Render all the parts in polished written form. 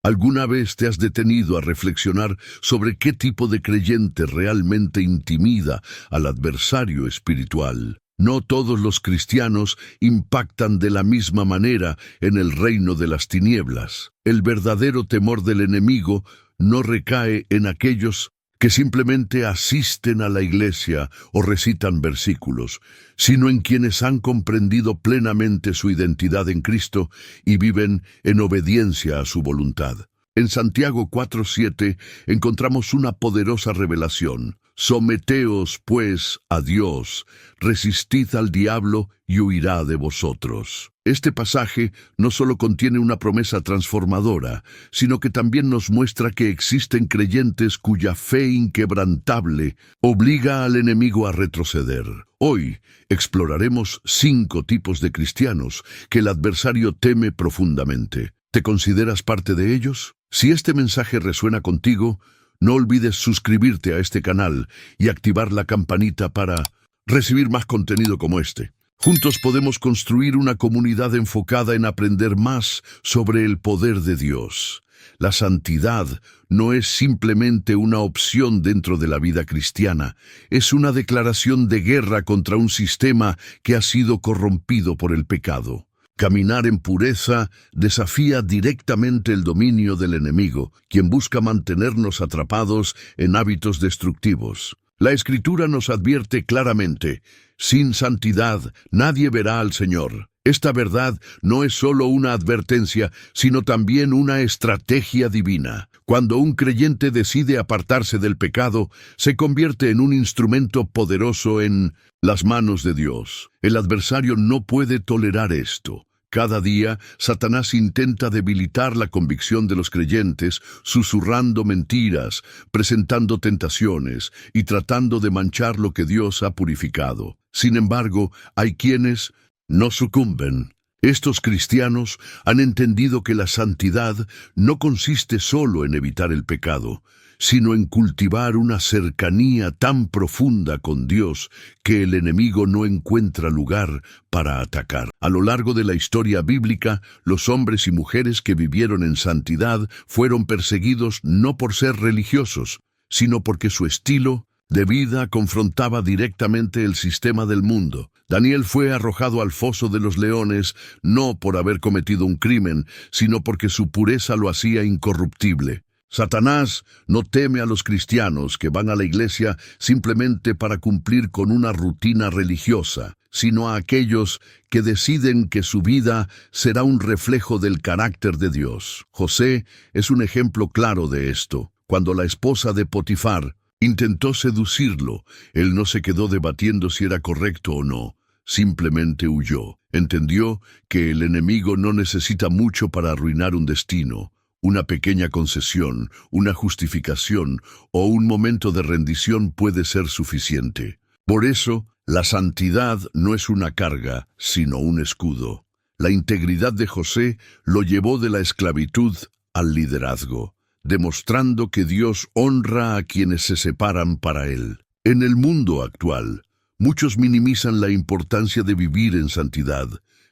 ¿Alguna vez te has detenido a reflexionar sobre qué tipo de creyente realmente intimida al adversario espiritual? No todos los cristianos impactan de la misma manera en el reino de las tinieblas. El verdadero temor del enemigo no recae en aquellos que simplemente asisten a la iglesia o recitan versículos, sino en quienes han comprendido plenamente su identidad en Cristo y viven en obediencia a su voluntad. En Santiago 4:7 encontramos una poderosa revelación. Someteos, pues, a Dios, resistid al diablo y huirá de vosotros. Este pasaje no solo contiene una promesa transformadora, sino que también nos muestra que existen creyentes cuya fe inquebrantable obliga al enemigo a retroceder. Hoy exploraremos 5 tipos de cristianos que el adversario teme profundamente. ¿Te consideras parte de ellos? Si este mensaje resuena contigo, no olvides suscribirte a este canal y activar la campanita para recibir más contenido como este. Juntos podemos construir una comunidad enfocada en aprender más sobre el poder de Dios. La santidad no es simplemente una opción dentro de la vida cristiana, es una declaración de guerra contra un sistema que ha sido corrompido por el pecado. Caminar en pureza desafía directamente el dominio del enemigo, quien busca mantenernos atrapados en hábitos destructivos. La Escritura nos advierte claramente: sin santidad nadie verá al Señor. Esta verdad no es solo una advertencia, sino también una estrategia divina. Cuando un creyente decide apartarse del pecado, se convierte en un instrumento poderoso en las manos de Dios. El adversario no puede tolerar esto. Cada día, Satanás intenta debilitar la convicción de los creyentes, susurrando mentiras, presentando tentaciones y tratando de manchar lo que Dios ha purificado. Sin embargo, hay quienes no sucumben. Estos cristianos han entendido que la santidad no consiste solo en evitar el pecado, sino en cultivar una cercanía tan profunda con Dios que el enemigo no encuentra lugar para atacar. A lo largo de la historia bíblica, los hombres y mujeres que vivieron en santidad fueron perseguidos no por ser religiosos, sino porque su estilo de vida confrontaba directamente el sistema del mundo. Daniel fue arrojado al foso de los leones no por haber cometido un crimen, sino porque su pureza lo hacía incorruptible. Satanás no teme a los cristianos que van a la iglesia simplemente para cumplir con una rutina religiosa, sino a aquellos que deciden que su vida será un reflejo del carácter de Dios. José es un ejemplo claro de esto. Cuando la esposa de Potifar intentó seducirlo, él no se quedó debatiendo si era correcto o no, simplemente huyó. Entendió que el enemigo no necesita mucho para arruinar un destino. Una pequeña concesión, una justificación o un momento de rendición puede ser suficiente. Por eso, la santidad no es una carga, sino un escudo. La integridad de José lo llevó de la esclavitud al liderazgo, demostrando que Dios honra a quienes se separan para Él. En el mundo actual, muchos minimizan la importancia de vivir en santidad,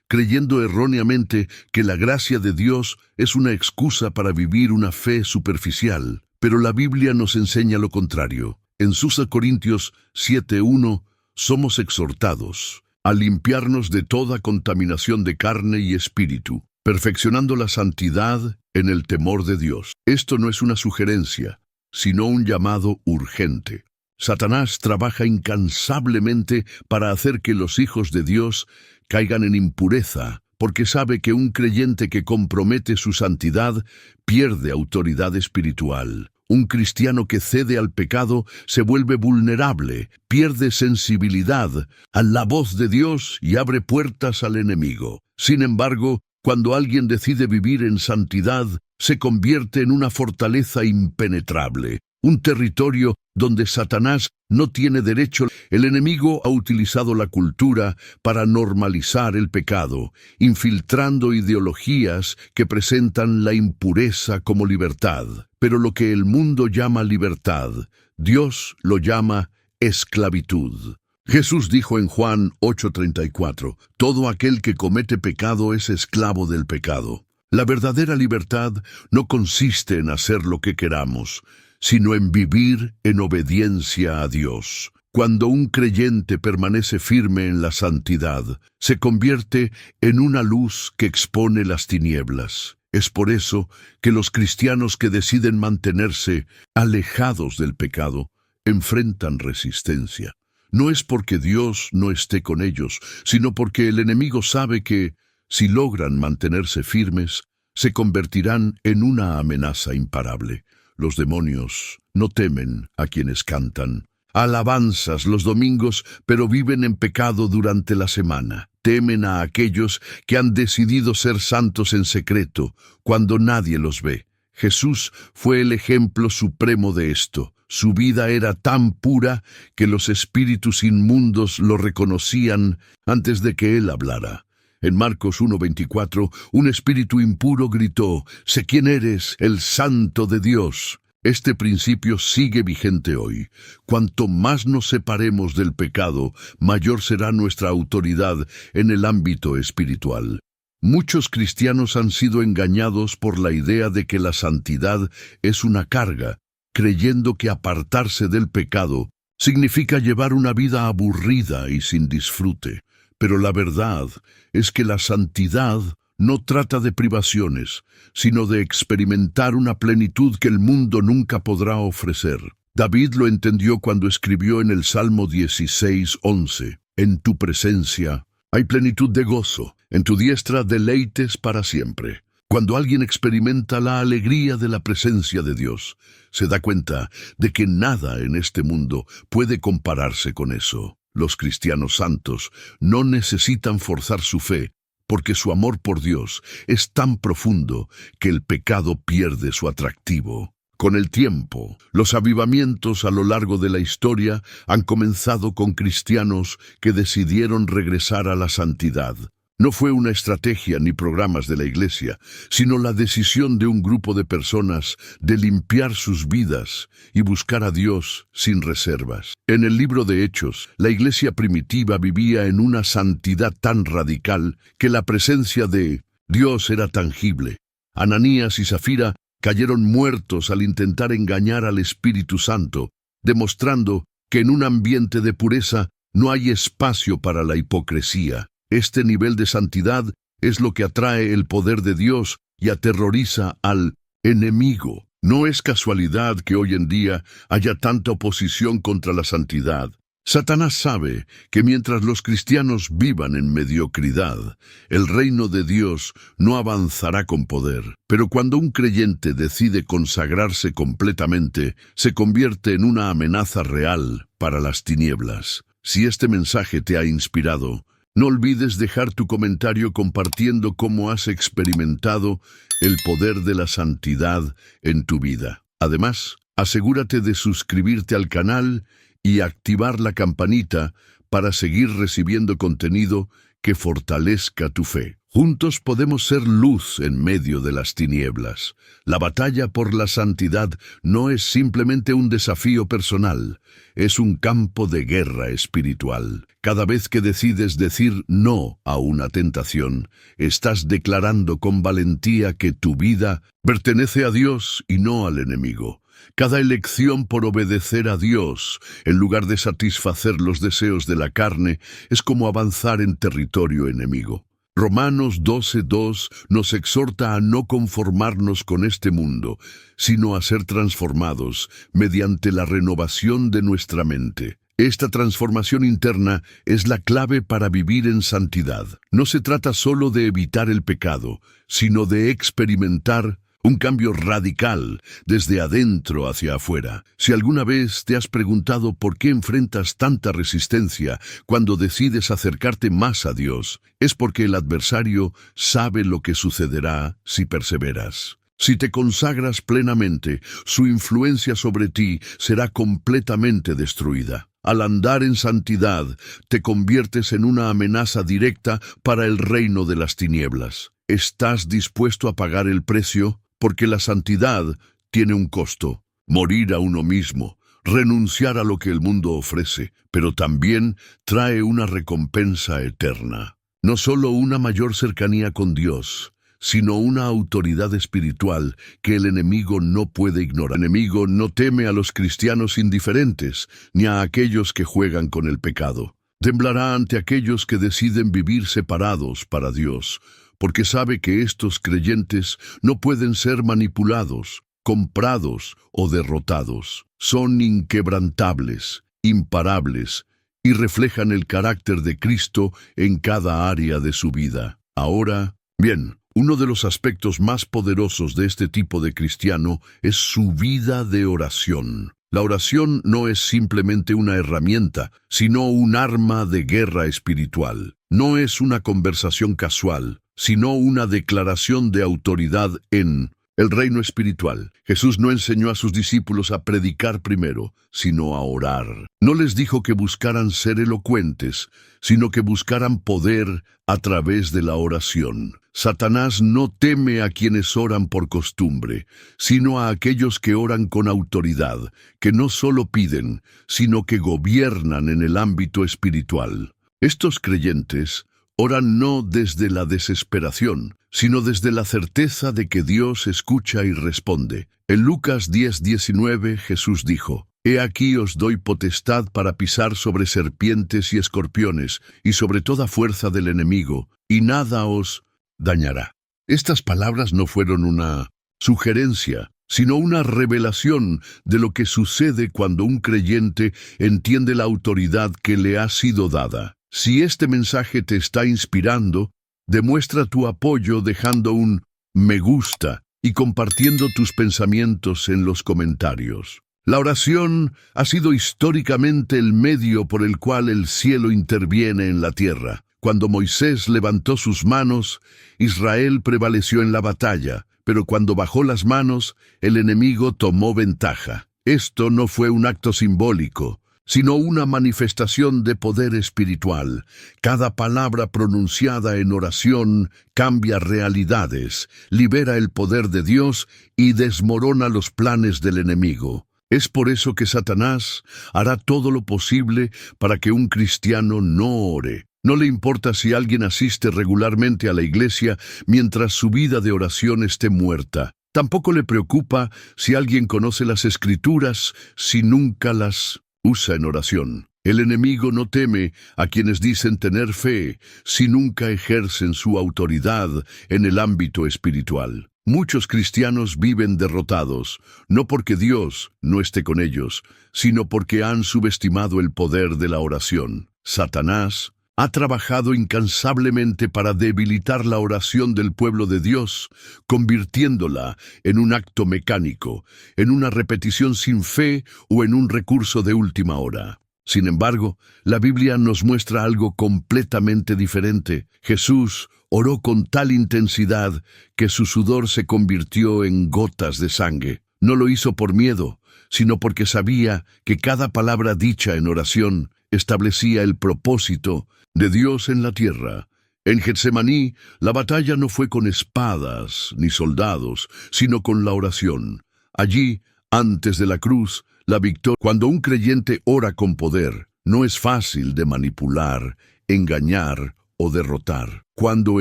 creyendo erróneamente que la gracia de Dios es una excusa para vivir una fe superficial. Pero la Biblia nos enseña lo contrario. En 2 Corintios 7:1, somos exhortados a limpiarnos de toda contaminación de carne y espíritu, perfeccionando la santidad en el temor de Dios. Esto no es una sugerencia, sino un llamado urgente. Satanás trabaja incansablemente para hacer que los hijos de Dios caigan en impureza, porque sabe que un creyente que compromete su santidad pierde autoridad espiritual. Un cristiano que cede al pecado se vuelve vulnerable, pierde sensibilidad a la voz de Dios y abre puertas al enemigo. Sin embargo, cuando alguien decide vivir en santidad, se convierte en una fortaleza impenetrable, un territorio donde Satanás no tiene derecho. El enemigo ha utilizado la cultura para normalizar el pecado, infiltrando ideologías que presentan la impureza como libertad. Pero lo que el mundo llama libertad, Dios lo llama esclavitud. Jesús dijo en Juan 8:34, todo aquel que comete pecado es esclavo del pecado. La verdadera libertad no consiste en hacer lo que queramos, sino en vivir en obediencia a Dios. Cuando un creyente permanece firme en la santidad, se convierte en una luz que expone las tinieblas. Es por eso que los cristianos que deciden mantenerse alejados del pecado enfrentan resistencia. No es porque Dios no esté con ellos, sino porque el enemigo sabe que, si logran mantenerse firmes, se convertirán en una amenaza imparable. Los demonios no temen a quienes cantan alabanzas los domingos, pero viven en pecado durante la semana. Temen a aquellos que han decidido ser santos en secreto, cuando nadie los ve. Jesús fue el ejemplo supremo de esto. Su vida era tan pura que los espíritus inmundos lo reconocían antes de que él hablara. En Marcos 1:24, un espíritu impuro gritó: «Sé quién eres, el Santo de Dios». Este principio sigue vigente hoy. Cuanto más nos separemos del pecado, mayor será nuestra autoridad en el ámbito espiritual. Muchos cristianos han sido engañados por la idea de que la santidad es una carga, creyendo que apartarse del pecado significa llevar una vida aburrida y sin disfrute. Pero la verdad es que la santidad no trata de privaciones, sino de experimentar una plenitud que el mundo nunca podrá ofrecer. David lo entendió cuando escribió en el Salmo 16:11, «En tu presencia hay plenitud de gozo, en tu diestra deleites para siempre». Cuando alguien experimenta la alegría de la presencia de Dios, se da cuenta de que nada en este mundo puede compararse con eso. Los cristianos santos no necesitan forzar su fe, porque su amor por Dios es tan profundo que el pecado pierde su atractivo. Con el tiempo, los avivamientos a lo largo de la historia han comenzado con cristianos que decidieron regresar a la santidad. No fue una estrategia ni programas de la iglesia, sino la decisión de un grupo de personas de limpiar sus vidas y buscar a Dios sin reservas. En el libro de Hechos, la iglesia primitiva vivía en una santidad tan radical que la presencia de Dios era tangible. Ananías y Zafira cayeron muertos al intentar engañar al Espíritu Santo, demostrando que en un ambiente de pureza no hay espacio para la hipocresía. Este nivel de santidad es lo que atrae el poder de Dios y aterroriza al enemigo. No es casualidad que hoy en día haya tanta oposición contra la santidad. Satanás sabe que mientras los cristianos vivan en mediocridad, el reino de Dios no avanzará con poder. Pero cuando un creyente decide consagrarse completamente, se convierte en una amenaza real para las tinieblas. Si este mensaje te ha inspirado, no olvides dejar tu comentario compartiendo cómo has experimentado el poder de la santidad en tu vida. Además, asegúrate de suscribirte al canal y activar la campanita para seguir recibiendo contenido que fortalezca tu fe. Juntos podemos ser luz en medio de las tinieblas. La batalla por la santidad no es simplemente un desafío personal, es un campo de guerra espiritual. Cada vez que decides decir no a una tentación, estás declarando con valentía que tu vida pertenece a Dios y no al enemigo. Cada elección por obedecer a Dios, en lugar de satisfacer los deseos de la carne, es como avanzar en territorio enemigo. Romanos 12:2 nos exhorta a no conformarnos con este mundo, sino a ser transformados mediante la renovación de nuestra mente. Esta transformación interna es la clave para vivir en santidad. No se trata solo de evitar el pecado, sino de experimentar un cambio radical desde adentro hacia afuera. Si alguna vez te has preguntado por qué enfrentas tanta resistencia cuando decides acercarte más a Dios, es porque el adversario sabe lo que sucederá si perseveras. Si te consagras plenamente, su influencia sobre ti será completamente destruida. Al andar en santidad, te conviertes en una amenaza directa para el reino de las tinieblas. ¿Estás dispuesto a pagar el precio? Porque la santidad tiene un costo: morir a uno mismo, renunciar a lo que el mundo ofrece, pero también trae una recompensa eterna. No solo una mayor cercanía con Dios, sino una autoridad espiritual que el enemigo no puede ignorar. El enemigo no teme a los cristianos indiferentes, ni a aquellos que juegan con el pecado. Temblará ante aquellos que deciden vivir separados para Dios, porque sabe que estos creyentes no pueden ser manipulados, comprados o derrotados. Son inquebrantables, imparables, y reflejan el carácter de Cristo en cada área de su vida. Ahora, bien, uno de los aspectos más poderosos de este tipo de cristiano es su vida de oración. La oración no es simplemente una herramienta, sino un arma de guerra espiritual. No es una conversación casual, sino una declaración de autoridad en el reino espiritual. Jesús no enseñó a sus discípulos a predicar primero, sino a orar. No les dijo que buscaran ser elocuentes, sino que buscaran poder a través de la oración. Satanás no teme a quienes oran por costumbre, sino a aquellos que oran con autoridad, que no solo piden, sino que gobiernan en el ámbito espiritual. Estos creyentes oran no desde la desesperación, sino desde la certeza de que Dios escucha y responde. En Lucas 10:19 Jesús dijo: «He aquí os doy potestad para pisar sobre serpientes y escorpiones, y sobre toda fuerza del enemigo, y nada os dañará». Estas palabras no fueron una sugerencia, sino una revelación de lo que sucede cuando un creyente entiende la autoridad que le ha sido dada. Si este mensaje te está inspirando, demuestra tu apoyo dejando un me gusta y compartiendo tus pensamientos en los comentarios. La oración ha sido históricamente el medio por el cual el cielo interviene en la tierra. Cuando Moisés levantó sus manos, Israel prevaleció en la batalla, pero cuando bajó las manos, el enemigo tomó ventaja. Esto no fue un acto simbólico, sino una manifestación de poder espiritual. Cada palabra pronunciada en oración cambia realidades, libera el poder de Dios y desmorona los planes del enemigo. Es por eso que Satanás hará todo lo posible para que un cristiano no ore. No le importa si alguien asiste regularmente a la iglesia mientras su vida de oración esté muerta. Tampoco le preocupa si alguien conoce las Escrituras si nunca las usa en oración. El enemigo no teme a quienes dicen tener fe si nunca ejercen su autoridad en el ámbito espiritual. Muchos cristianos viven derrotados, no porque Dios no esté con ellos, sino porque han subestimado el poder de la oración. Satanás ha trabajado incansablemente para debilitar la oración del pueblo de Dios, convirtiéndola en un acto mecánico, en una repetición sin fe o en un recurso de última hora. Sin embargo, la Biblia nos muestra algo completamente diferente. Jesús oró con tal intensidad que su sudor se convirtió en gotas de sangre. No lo hizo por miedo, sino porque sabía que cada palabra dicha en oración establecía el propósito de Dios en la tierra. En Getsemaní, la batalla no fue con espadas ni soldados, sino con la oración. Allí, antes de la cruz, la victoria. Cuando un creyente ora con poder, no es fácil de manipular, engañar o derrotar. Cuando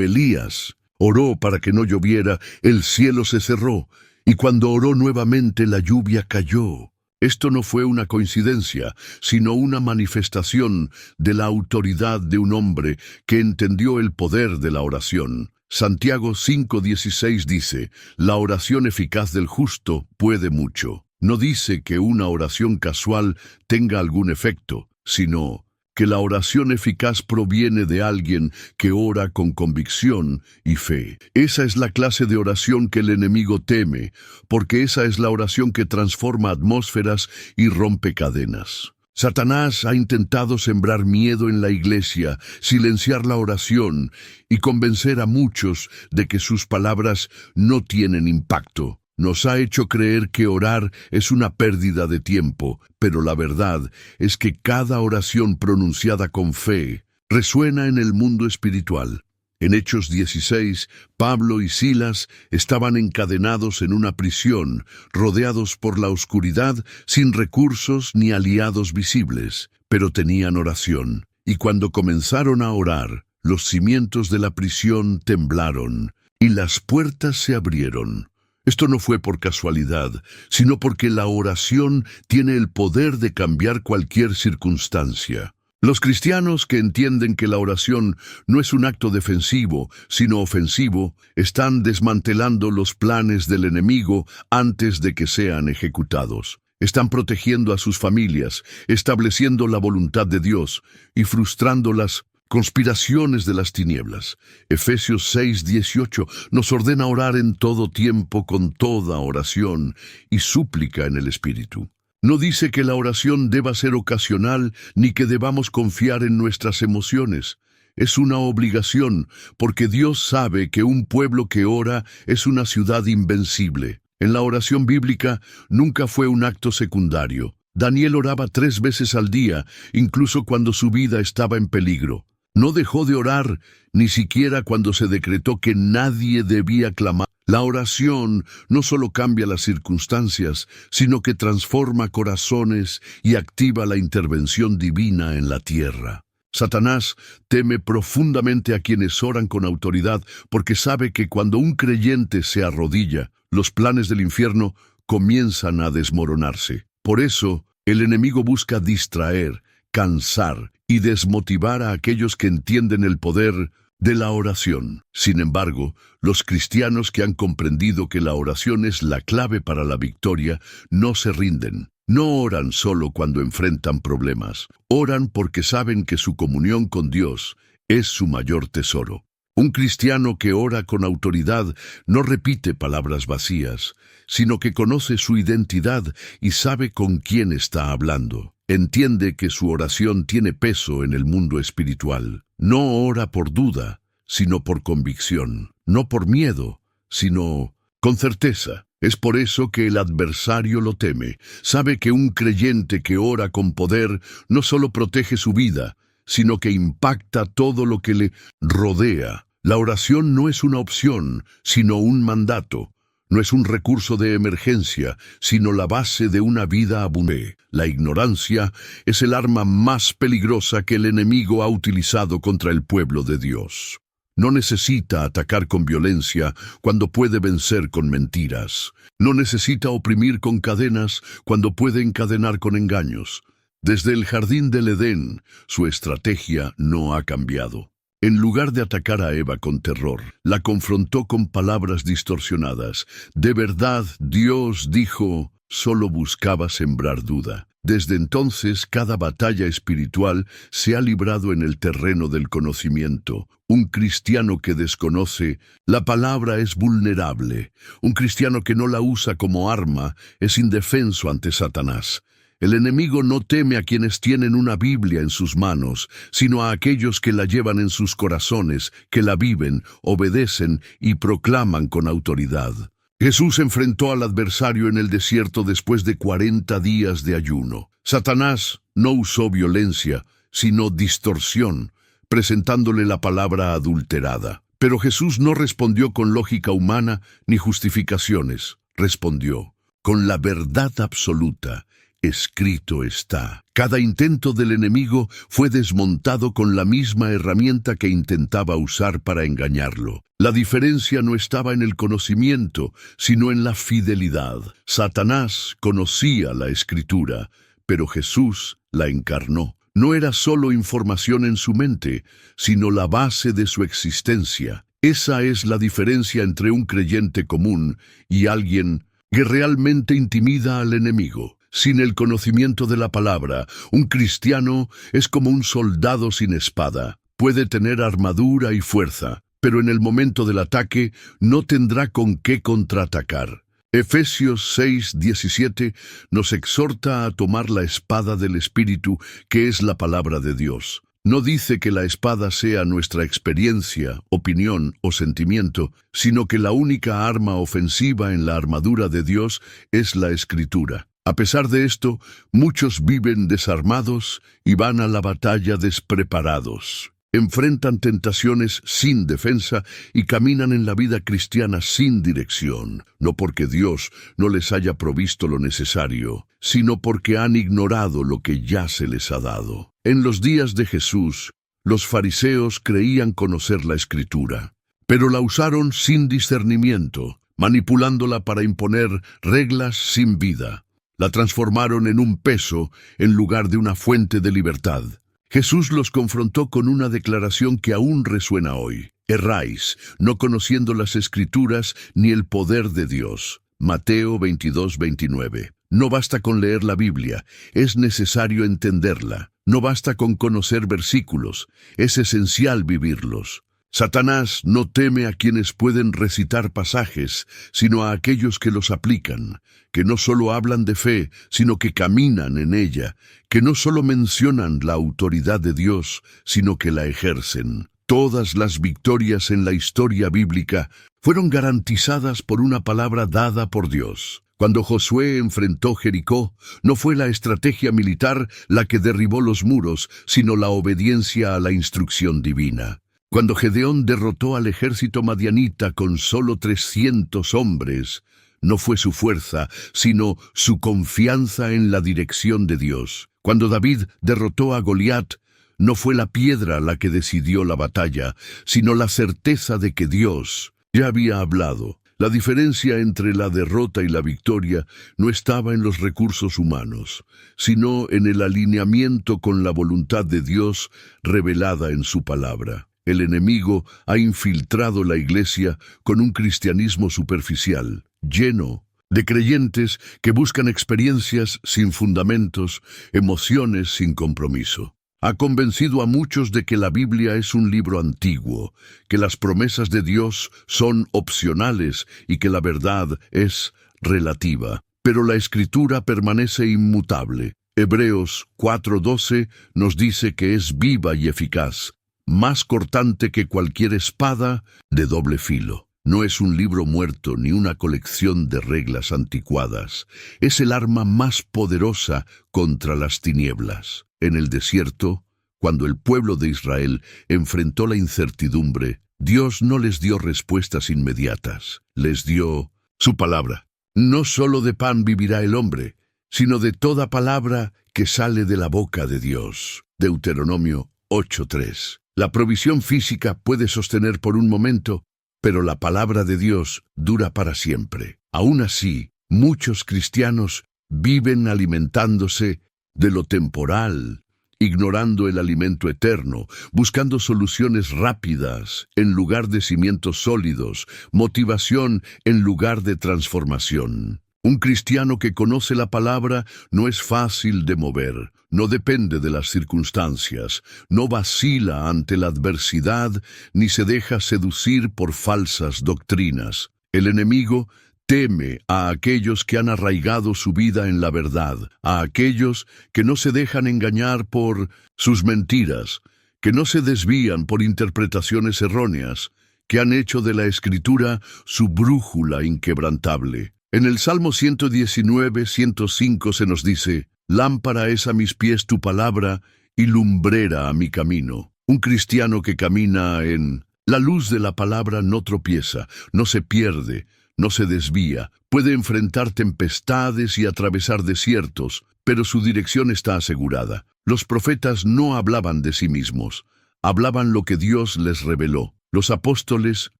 Elías oró para que no lloviera, el cielo se cerró, y cuando oró nuevamente la lluvia cayó. Esto no fue una coincidencia, sino una manifestación de la autoridad de un hombre que entendió el poder de la oración. Santiago 5:16 dice: «La oración eficaz del justo puede mucho». No dice que una oración casual tenga algún efecto, sino que la oración eficaz proviene de alguien que ora con convicción y fe. Esa es la clase de oración que el enemigo teme, porque esa es la oración que transforma atmósferas y rompe cadenas. Satanás ha intentado sembrar miedo en la iglesia, silenciar la oración y convencer a muchos de que sus palabras no tienen impacto. Nos ha hecho creer que orar es una pérdida de tiempo, pero la verdad es que cada oración pronunciada con fe resuena en el mundo espiritual. En Hechos 16, Pablo y Silas estaban encadenados en una prisión, rodeados por la oscuridad, sin recursos ni aliados visibles, pero tenían oración. Y cuando comenzaron a orar, los cimientos de la prisión temblaron. y las puertas se abrieron. Esto no fue por casualidad, sino porque la oración tiene el poder de cambiar cualquier circunstancia. Los cristianos que entienden que la oración no es un acto defensivo, sino ofensivo, están desmantelando los planes del enemigo antes de que sean ejecutados. Están protegiendo a sus familias, estableciendo la voluntad de Dios y frustrando las conspiraciones de las tinieblas. Efesios 6:18 nos ordena orar en todo tiempo con toda oración y súplica en el Espíritu. No dice que la oración deba ser ocasional ni que debamos confiar en nuestras emociones. Es una obligación, porque Dios sabe que un pueblo que ora es una ciudad invencible. En la oración bíblica nunca fue un acto secundario. Daniel oraba 3 veces al día, incluso cuando su vida estaba en peligro. No dejó de orar, ni siquiera cuando se decretó que nadie debía clamar. La oración no solo cambia las circunstancias, sino que transforma corazones y activa la intervención divina en la tierra. Satanás teme profundamente a quienes oran con autoridad, porque sabe que cuando un creyente se arrodilla, los planes del infierno comienzan a desmoronarse. Por eso, el enemigo busca distraer, cansar y desmotivar a aquellos que entienden el poder de la oración. Sin embargo, los cristianos que han comprendido que la oración es la clave para la victoria, no se rinden. No oran solo cuando enfrentan problemas. Oran porque saben que su comunión con Dios es su mayor tesoro. Un cristiano que ora con autoridad no repite palabras vacías, sino que conoce su identidad y sabe con quién está hablando. Entiende que su oración tiene peso en el mundo espiritual. No ora por duda, sino por convicción. No por miedo, sino con certeza. Es por eso que el adversario lo teme. Sabe que un creyente que ora con poder no solo protege su vida, sino que impacta todo lo que le rodea. La oración no es una opción, sino un mandato. No es un recurso de emergencia, sino la base de una vida abundante. La ignorancia es el arma más peligrosa que el enemigo ha utilizado contra el pueblo de Dios. No necesita atacar con violencia cuando puede vencer con mentiras. No necesita oprimir con cadenas cuando puede encadenar con engaños. Desde el jardín del Edén, su estrategia no ha cambiado. En lugar de atacar a Eva con terror, la confrontó con palabras distorsionadas. De verdad, Dios dijo, solo buscaba sembrar duda. Desde entonces, cada batalla espiritual se ha librado en el terreno del conocimiento. Un cristiano que desconoce la palabra es vulnerable. Un cristiano que no la usa como arma es indefenso ante Satanás. El enemigo no teme a quienes tienen una Biblia en sus manos, sino a aquellos que la llevan en sus corazones, que la viven, obedecen y proclaman con autoridad. Jesús enfrentó al adversario en el desierto después de 40 días de ayuno. Satanás no usó violencia, sino distorsión, presentándole la palabra adulterada. Pero Jesús no respondió con lógica humana ni justificaciones. Respondió con la verdad absoluta. Escrito está. Cada intento del enemigo fue desmontado con la misma herramienta que intentaba usar para engañarlo. La diferencia no estaba en el conocimiento, sino en la fidelidad. Satanás conocía la Escritura, pero Jesús la encarnó. No era solo información en su mente, sino la base de su existencia. Esa es la diferencia entre un creyente común y alguien que realmente intimida al enemigo. Sin el conocimiento de la palabra, un cristiano es como un soldado sin espada. Puede tener armadura y fuerza, pero en el momento del ataque no tendrá con qué contraatacar. Efesios 6:17 nos exhorta a tomar la espada del Espíritu, que es la palabra de Dios. No dice que la espada sea nuestra experiencia, opinión o sentimiento, sino que la única arma ofensiva en la armadura de Dios es la Escritura. A pesar de esto, muchos viven desarmados y van a la batalla despreparados. Enfrentan tentaciones sin defensa y caminan en la vida cristiana sin dirección, no porque Dios no les haya provisto lo necesario, sino porque han ignorado lo que ya se les ha dado. En los días de Jesús, los fariseos creían conocer la Escritura, pero la usaron sin discernimiento, manipulándola para imponer reglas sin vida. La transformaron en un peso en lugar de una fuente de libertad. Jesús los confrontó con una declaración que aún resuena hoy. Erráis, no conociendo las Escrituras ni el poder de Dios. Mateo 22:29. No basta con leer la Biblia, es necesario entenderla. No basta con conocer versículos, es esencial vivirlos. Satanás no teme a quienes pueden recitar pasajes, sino a aquellos que los aplican, que no solo hablan de fe, sino que caminan en ella, que no solo mencionan la autoridad de Dios, sino que la ejercen. Todas las victorias en la historia bíblica fueron garantizadas por una palabra dada por Dios. Cuando Josué enfrentó Jericó, no fue la estrategia militar la que derribó los muros, sino la obediencia a la instrucción divina. Cuando Gedeón derrotó al ejército madianita con solo 300 hombres, no fue su fuerza, sino su confianza en la dirección de Dios. Cuando David derrotó a Goliat, no fue la piedra la que decidió la batalla, sino la certeza de que Dios ya había hablado. La diferencia entre la derrota y la victoria no estaba en los recursos humanos, sino en el alineamiento con la voluntad de Dios revelada en su palabra. El enemigo ha infiltrado la iglesia con un cristianismo superficial, lleno de creyentes que buscan experiencias sin fundamentos, emociones sin compromiso. Ha convencido a muchos de que la Biblia es un libro antiguo, que las promesas de Dios son opcionales y que la verdad es relativa. Pero la Escritura permanece inmutable. Hebreos 4:12 nos dice que es viva y eficaz, más cortante que cualquier espada de doble filo. No es un libro muerto ni una colección de reglas anticuadas. Es el arma más poderosa contra las tinieblas. En el desierto, cuando el pueblo de Israel enfrentó la incertidumbre, Dios no les dio respuestas inmediatas. Les dio su palabra. No solo de pan vivirá el hombre, sino de toda palabra que sale de la boca de Dios. Deuteronomio 8:3. La provisión física puede sostener por un momento, pero la palabra de Dios dura para siempre. Aún así, muchos cristianos viven alimentándose de lo temporal, ignorando el alimento eterno, buscando soluciones rápidas en lugar de cimientos sólidos, motivación en lugar de transformación. Un cristiano que conoce la palabra no es fácil de mover, no depende de las circunstancias, no vacila ante la adversidad ni se deja seducir por falsas doctrinas. El enemigo teme a aquellos que han arraigado su vida en la verdad, a aquellos que no se dejan engañar por sus mentiras, que no se desvían por interpretaciones erróneas, que han hecho de la Escritura su brújula inquebrantable. En el Salmo 119:105 se nos dice: «Lámpara es a mis pies tu palabra y lumbrera a mi camino». Un cristiano que camina en la luz de la palabra no tropieza, no se pierde, no se desvía, puede enfrentar tempestades y atravesar desiertos, pero su dirección está asegurada. Los profetas no hablaban de sí mismos, hablaban lo que Dios les reveló. Los apóstoles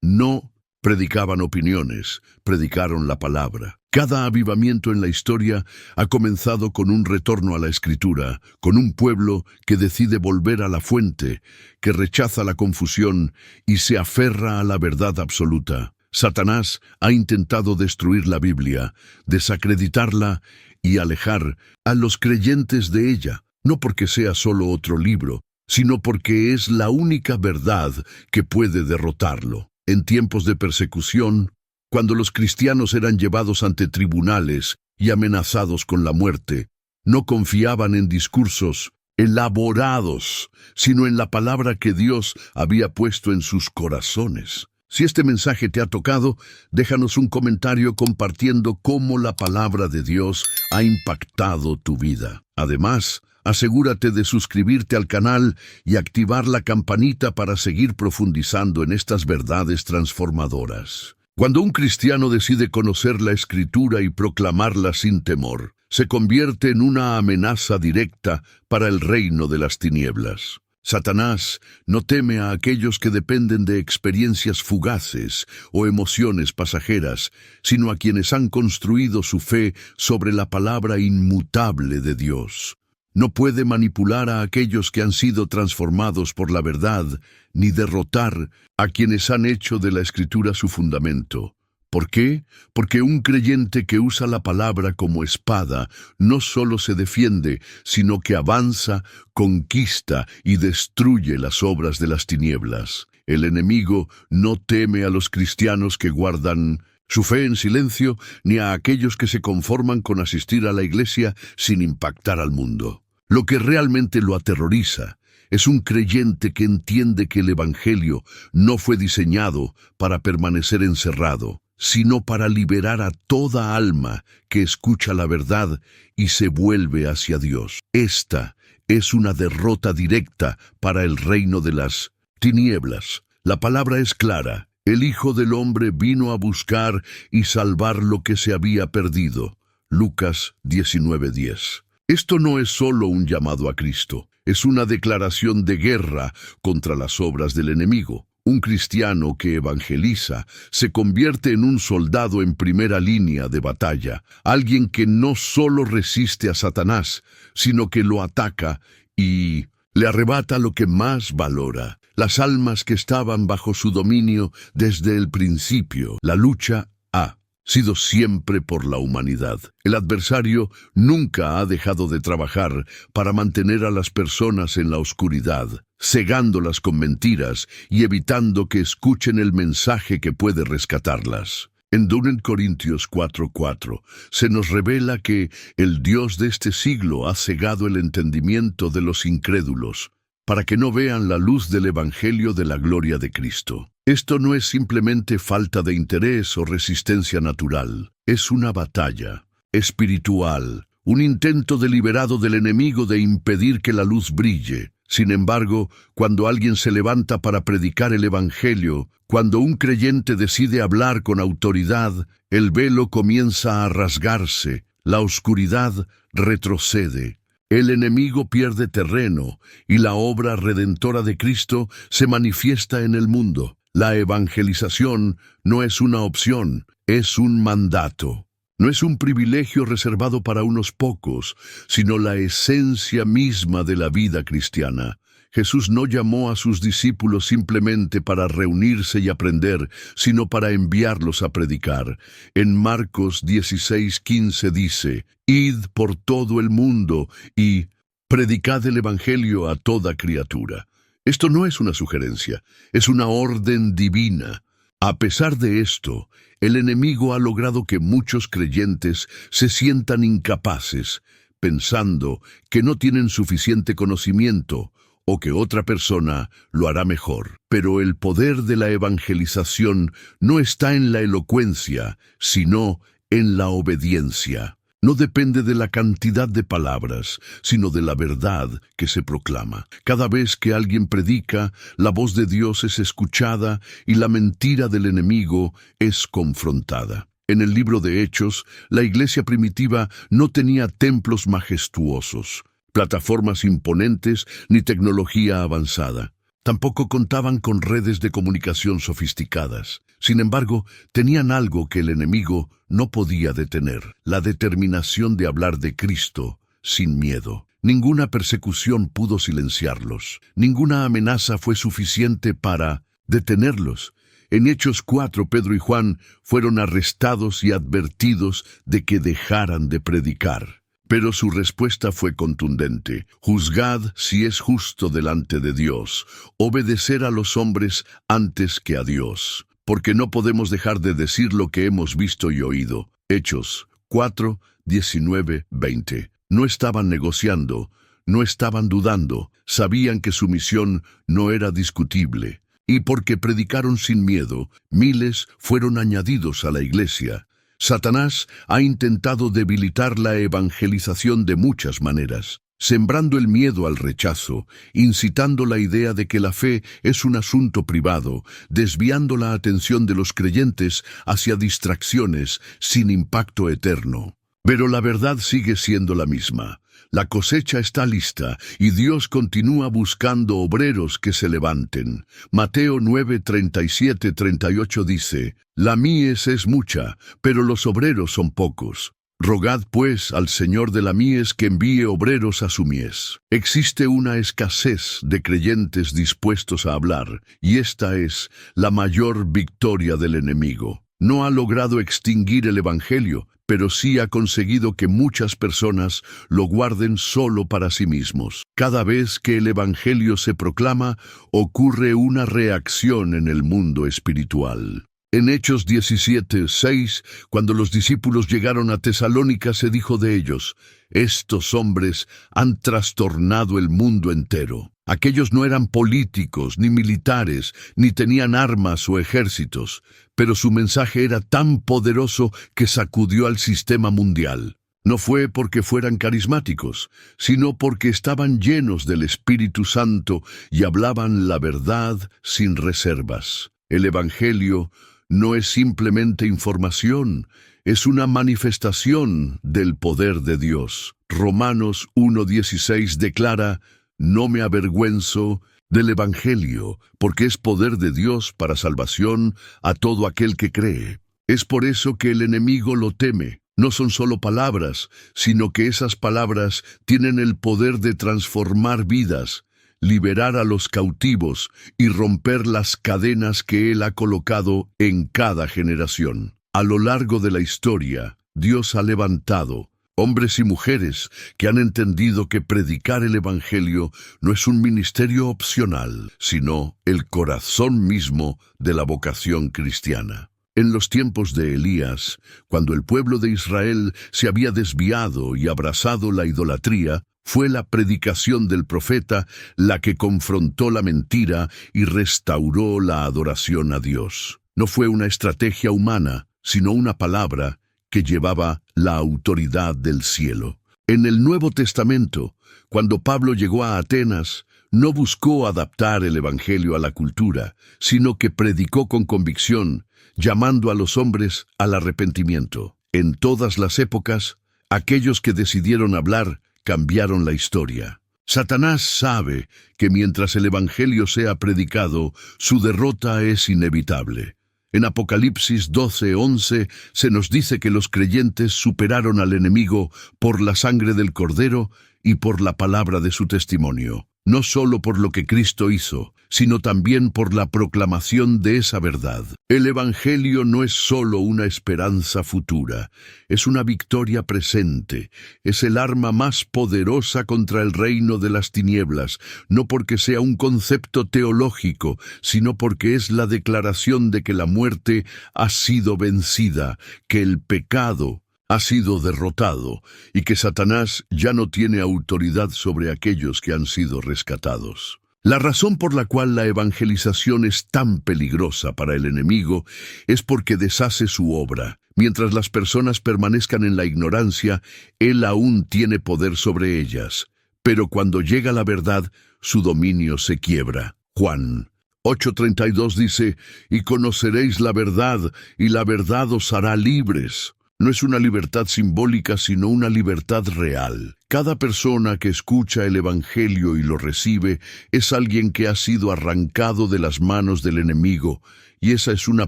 no predicaban opiniones, predicaron la palabra. Cada avivamiento en la historia ha comenzado con un retorno a la Escritura, con un pueblo que decide volver a la fuente, que rechaza la confusión y se aferra a la verdad absoluta. Satanás ha intentado destruir la Biblia, desacreditarla y alejar a los creyentes de ella, no porque sea solo otro libro, sino porque es la única verdad que puede derrotarlo. En tiempos de persecución, cuando los cristianos eran llevados ante tribunales y amenazados con la muerte, no confiaban en discursos elaborados, sino en la palabra que Dios había puesto en sus corazones. Si este mensaje te ha tocado, déjanos un comentario compartiendo cómo la palabra de Dios ha impactado tu vida. Además, asegúrate de suscribirte al canal y activar la campanita para seguir profundizando en estas verdades transformadoras. Cuando un cristiano decide conocer la Escritura y proclamarla sin temor, se convierte en una amenaza directa para el reino de las tinieblas. Satanás no teme a aquellos que dependen de experiencias fugaces o emociones pasajeras, sino a quienes han construido su fe sobre la palabra inmutable de Dios. No puede manipular a aquellos que han sido transformados por la verdad, ni derrotar a quienes han hecho de la Escritura su fundamento. ¿Por qué? Porque un creyente que usa la palabra como espada no solo se defiende, sino que avanza, conquista y destruye las obras de las tinieblas. El enemigo no teme a los cristianos que guardan su fe en silencio, ni a aquellos que se conforman con asistir a la iglesia sin impactar al mundo. Lo que realmente lo aterroriza es un creyente que entiende que el Evangelio no fue diseñado para permanecer encerrado, sino para liberar a toda alma que escucha la verdad y se vuelve hacia Dios. Esta es una derrota directa para el reino de las tinieblas. La palabra es clara. El Hijo del Hombre vino a buscar y salvar lo que se había perdido. Lucas 19:10. Esto no es solo un llamado a Cristo, es una declaración de guerra contra las obras del enemigo. Un cristiano que evangeliza se convierte en un soldado en primera línea de batalla, alguien que no solo resiste a Satanás, sino que lo ataca y le arrebata lo que más valora, las almas que estaban bajo su dominio desde el principio. La lucha ha sido siempre por la humanidad. El adversario nunca ha dejado de trabajar para mantener a las personas en la oscuridad, cegándolas con mentiras y evitando que escuchen el mensaje que puede rescatarlas. En 2 Corintios 4:4 se nos revela que el Dios de este siglo ha cegado el entendimiento de los incrédulos, para que no vean la luz del Evangelio de la gloria de Cristo. Esto no es simplemente falta de interés o resistencia natural, es una batalla espiritual, un intento deliberado del enemigo de impedir que la luz brille. Sin embargo, cuando alguien se levanta para predicar el Evangelio, cuando un creyente decide hablar con autoridad, el velo comienza a rasgarse, la oscuridad retrocede. El enemigo pierde terreno y la obra redentora de Cristo se manifiesta en el mundo. La evangelización no es una opción, es un mandato. No es un privilegio reservado para unos pocos, sino la esencia misma de la vida cristiana. Jesús no llamó a sus discípulos simplemente para reunirse y aprender, sino para enviarlos a predicar. En Marcos 16:15 dice: «Id por todo el mundo y predicad el Evangelio a toda criatura». Esto no es una sugerencia, es una orden divina. A pesar de esto, el enemigo ha logrado que muchos creyentes se sientan incapaces, pensando que no tienen suficiente conocimiento o que otra persona lo hará mejor. Pero el poder de la evangelización no está en la elocuencia, sino en la obediencia. No depende de la cantidad de palabras, sino de la verdad que se proclama. Cada vez que alguien predica, la voz de Dios es escuchada y la mentira del enemigo es confrontada. En el libro de Hechos, la iglesia primitiva no tenía templos majestuosos, plataformas imponentes ni tecnología avanzada. Tampoco contaban con redes de comunicación sofisticadas. Sin embargo, tenían algo que el enemigo no podía detener: la determinación de hablar de Cristo sin miedo. Ninguna persecución pudo silenciarlos. Ninguna amenaza fue suficiente para detenerlos. En Hechos 4, Pedro y Juan fueron arrestados y advertidos de que dejaran de predicar. Pero su respuesta fue contundente: «Juzgad si es justo delante de Dios, obedecer a los hombres antes que a Dios, porque no podemos dejar de decir lo que hemos visto y oído». Hechos 4, 19, 20. No estaban negociando, no estaban dudando, sabían que su misión no era discutible. Y porque predicaron sin miedo, miles fueron añadidos a la iglesia. Satanás ha intentado debilitar la evangelización de muchas maneras, sembrando el miedo al rechazo, incitando la idea de que la fe es un asunto privado, desviando la atención de los creyentes hacia distracciones sin impacto eterno. Pero la verdad sigue siendo la misma. La cosecha está lista y Dios continúa buscando obreros que se levanten. Mateo 9:37-38 dice: La mies es mucha, pero los obreros son pocos. Rogad pues al Señor de la mies que envíe obreros a su mies. Existe una escasez de creyentes dispuestos a hablar, y esta es la mayor victoria del enemigo. No ha logrado extinguir el Evangelio, pero sí ha conseguido que muchas personas lo guarden solo para sí mismos. Cada vez que el Evangelio se proclama, ocurre una reacción en el mundo espiritual. En Hechos 17:6, cuando los discípulos llegaron a Tesalónica, se dijo de ellos: estos hombres han trastornado el mundo entero. Aquellos no eran políticos, ni militares, ni tenían armas o ejércitos, pero su mensaje era tan poderoso que sacudió al sistema mundial. No fue porque fueran carismáticos, sino porque estaban llenos del Espíritu Santo y hablaban la verdad sin reservas. El Evangelio no es simplemente información, es una manifestación del poder de Dios. Romanos 1:16 declara: no me avergüenzo del Evangelio, porque es poder de Dios para salvación a todo aquel que cree. Es por eso que el enemigo lo teme. No son solo palabras, sino que esas palabras tienen el poder de transformar vidas, liberar a los cautivos y romper las cadenas que Él ha colocado en cada generación. A lo largo de la historia, Dios ha levantado hombres y mujeres que han entendido que predicar el Evangelio no es un ministerio opcional, sino el corazón mismo de la vocación cristiana. En los tiempos de Elías, cuando el pueblo de Israel se había desviado y abrazado la idolatría, fue la predicación del profeta la que confrontó la mentira y restauró la adoración a Dios. No fue una estrategia humana, sino una palabra que llevaba la autoridad del cielo. En el Nuevo Testamento, cuando Pablo llegó a Atenas, no buscó adaptar el Evangelio a la cultura, sino que predicó con convicción, llamando a los hombres al arrepentimiento. En todas las épocas, aquellos que decidieron hablar cambiaron la historia. Satanás sabe que mientras el Evangelio sea predicado, su derrota es inevitable. En Apocalipsis 12:11 se nos dice que los creyentes superaron al enemigo por la sangre del Cordero y por la palabra de su testimonio. No solo por lo que Cristo hizo, sino también por la proclamación de esa verdad. El Evangelio no es solo una esperanza futura, es una victoria presente, es el arma más poderosa contra el reino de las tinieblas, no porque sea un concepto teológico, sino porque es la declaración de que la muerte ha sido vencida, que el pecado ha sido derrotado y que Satanás ya no tiene autoridad sobre aquellos que han sido rescatados. La razón por la cual la evangelización es tan peligrosa para el enemigo es porque deshace su obra. Mientras las personas permanezcan en la ignorancia, él aún tiene poder sobre ellas. Pero cuando llega la verdad, su dominio se quiebra. Juan 8:32 dice: y conoceréis la verdad, y la verdad os hará libres. No es una libertad simbólica, sino una libertad real. Cada persona que escucha el Evangelio y lo recibe es alguien que ha sido arrancado de las manos del enemigo, y esa es una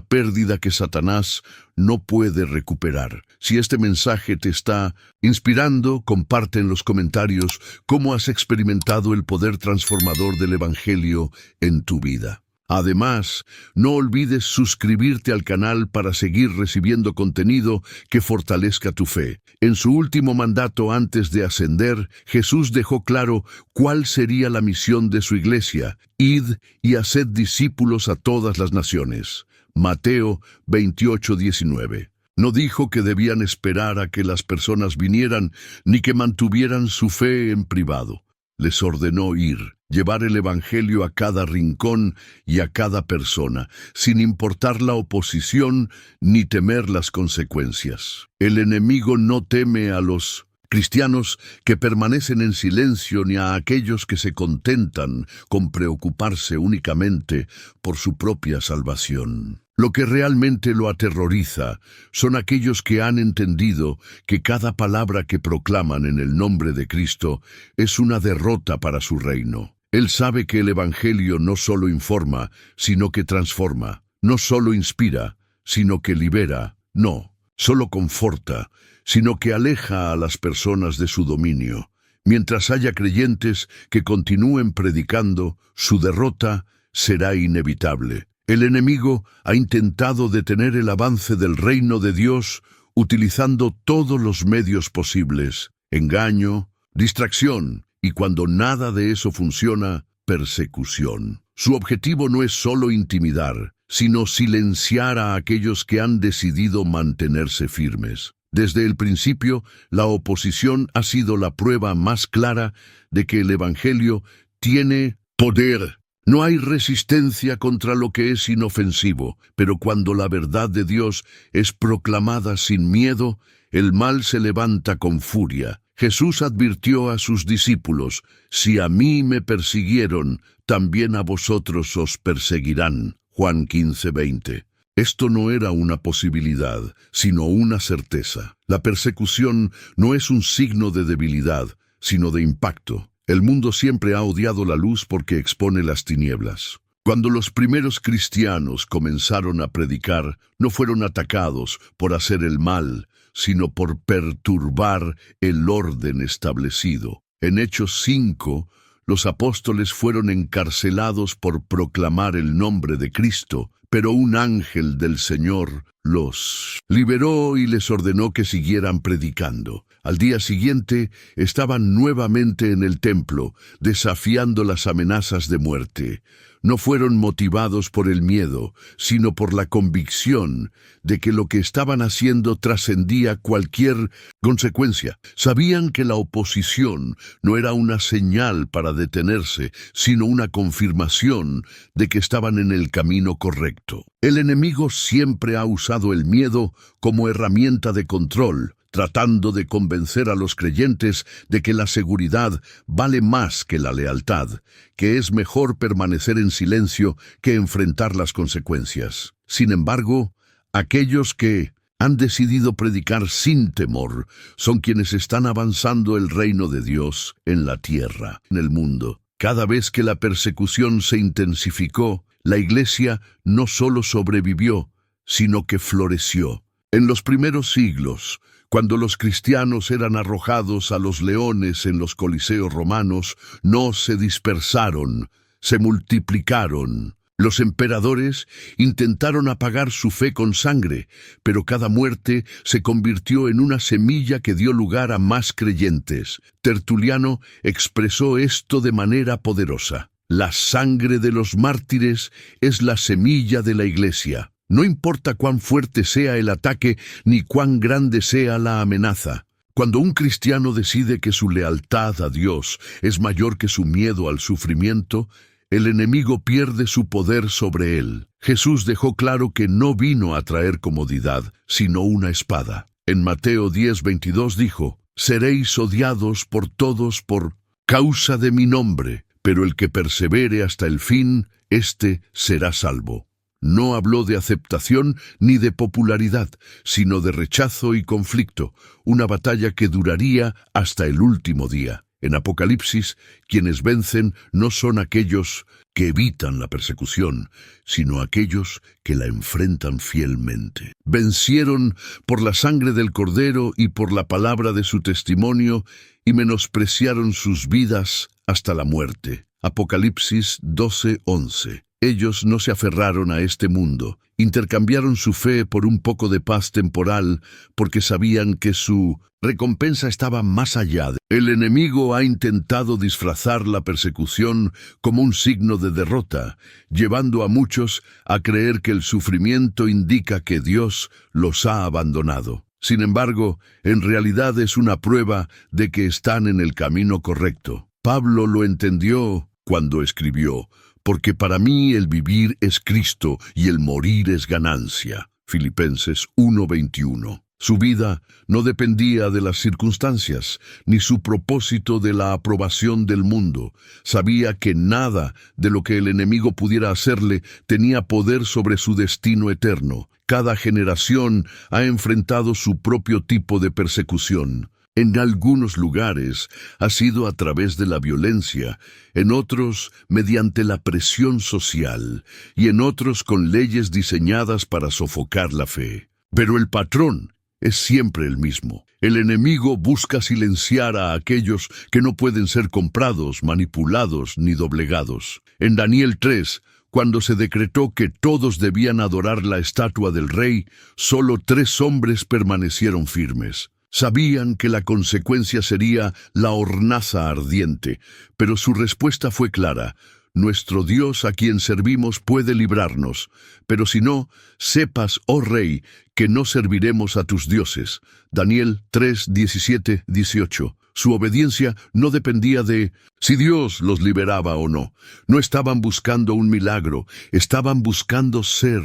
pérdida que Satanás no puede recuperar. Si este mensaje te está inspirando, comparte en los comentarios cómo has experimentado el poder transformador del Evangelio en tu vida. Además, no olvides suscribirte al canal para seguir recibiendo contenido que fortalezca tu fe. En su último mandato antes de ascender, Jesús dejó claro cuál sería la misión de su iglesia: id y haced discípulos a todas las naciones. Mateo 28:19. No dijo que debían esperar a que las personas vinieran, ni que mantuvieran su fe en privado. Les ordenó ir, llevar el Evangelio a cada rincón y a cada persona, sin importar la oposición ni temer las consecuencias. El enemigo no teme a los cristianos que permanecen en silencio ni a aquellos que se contentan con preocuparse únicamente por su propia salvación. Lo que realmente lo aterroriza son aquellos que han entendido que cada palabra que proclaman en el nombre de Cristo es una derrota para su reino. Él sabe que el Evangelio no solo informa, sino que transforma, no solo inspira, sino que libera, no, solo conforta, sino que aleja a las personas de su dominio. Mientras haya creyentes que continúen predicando, su derrota será inevitable. El enemigo ha intentado detener el avance del reino de Dios utilizando todos los medios posibles: engaño, distracción y, cuando nada de eso funciona, persecución. Su objetivo no es solo intimidar, sino silenciar a aquellos que han decidido mantenerse firmes. Desde el principio, la oposición ha sido la prueba más clara de que el Evangelio tiene poder. No hay resistencia contra lo que es inofensivo, pero cuando la verdad de Dios es proclamada sin miedo, el mal se levanta con furia. Jesús advirtió a sus discípulos: «Si a mí me persiguieron, también a vosotros os perseguirán». Juan 15:20. Esto no era una posibilidad, sino una certeza. La persecución no es un signo de debilidad, sino de impacto. El mundo siempre ha odiado la luz porque expone las tinieblas. Cuando los primeros cristianos comenzaron a predicar, no fueron atacados por hacer el mal, sino por perturbar el orden establecido. En Hechos 5, los apóstoles fueron encarcelados por proclamar el nombre de Cristo, pero un ángel del Señor los liberó y les ordenó que siguieran predicando. Al día siguiente estaban nuevamente en el templo, desafiando las amenazas de muerte. No fueron motivados por el miedo, sino por la convicción de que lo que estaban haciendo trascendía cualquier consecuencia. Sabían que la oposición no era una señal para detenerse, sino una confirmación de que estaban en el camino correcto. El enemigo siempre ha usado el miedo como herramienta de control, tratando de convencer a los creyentes de que la seguridad vale más que la lealtad, que es mejor permanecer en silencio que enfrentar las consecuencias. Sin embargo, aquellos que han decidido predicar sin temor son quienes están avanzando el reino de Dios en la tierra, en el mundo. Cada vez que la persecución se intensificó, la Iglesia no solo sobrevivió, sino que floreció. En los primeros siglos, cuando los cristianos eran arrojados a los leones en los coliseos romanos, no se dispersaron, se multiplicaron. Los emperadores intentaron apagar su fe con sangre, pero cada muerte se convirtió en una semilla que dio lugar a más creyentes. Tertuliano expresó esto de manera poderosa: «La sangre de los mártires es la semilla de la Iglesia». No importa cuán fuerte sea el ataque ni cuán grande sea la amenaza. Cuando un cristiano decide que su lealtad a Dios es mayor que su miedo al sufrimiento, el enemigo pierde su poder sobre él. Jesús dejó claro que no vino a traer comodidad, sino una espada. En Mateo 10:22 dijo: «Seréis odiados por todos por causa de mi nombre, pero el que persevere hasta el fin, éste será salvo». No habló de aceptación ni de popularidad, sino de rechazo y conflicto, una batalla que duraría hasta el último día. En Apocalipsis, quienes vencen no son aquellos que evitan la persecución, sino aquellos que la enfrentan fielmente. Vencieron por la sangre del Cordero y por la palabra de su testimonio, y menospreciaron sus vidas hasta la muerte. Apocalipsis 12:11. Ellos no se aferraron a este mundo, intercambiaron su fe por un poco de paz temporal, porque sabían que su recompensa estaba más allá. El enemigo ha intentado disfrazar la persecución como un signo de derrota, llevando a muchos a creer que el sufrimiento indica que Dios los ha abandonado. Sin embargo, en realidad es una prueba de que están en el camino correcto. Pablo lo entendió cuando escribió: «Porque para mí el vivir es Cristo y el morir es ganancia». Filipenses 1:21. Su vida no dependía de las circunstancias, ni su propósito de la aprobación del mundo. Sabía que nada de lo que el enemigo pudiera hacerle tenía poder sobre su destino eterno. Cada generación ha enfrentado su propio tipo de persecución. En algunos lugares ha sido a través de la violencia, en otros mediante la presión social y en otros con leyes diseñadas para sofocar la fe. Pero el patrón es siempre el mismo. El enemigo busca silenciar a aquellos que no pueden ser comprados, manipulados ni doblegados. En Daniel 3, cuando se decretó que todos debían adorar la estatua del rey, solo 3 hombres permanecieron firmes. Sabían que la consecuencia sería la hornaza ardiente, pero su respuesta fue clara: nuestro Dios a quien servimos puede librarnos, pero si no, sepas, oh rey, que no serviremos a tus dioses. Daniel 3, 17, 18. Su obediencia no dependía de si Dios los liberaba o no. No estaban buscando un milagro, estaban buscando ser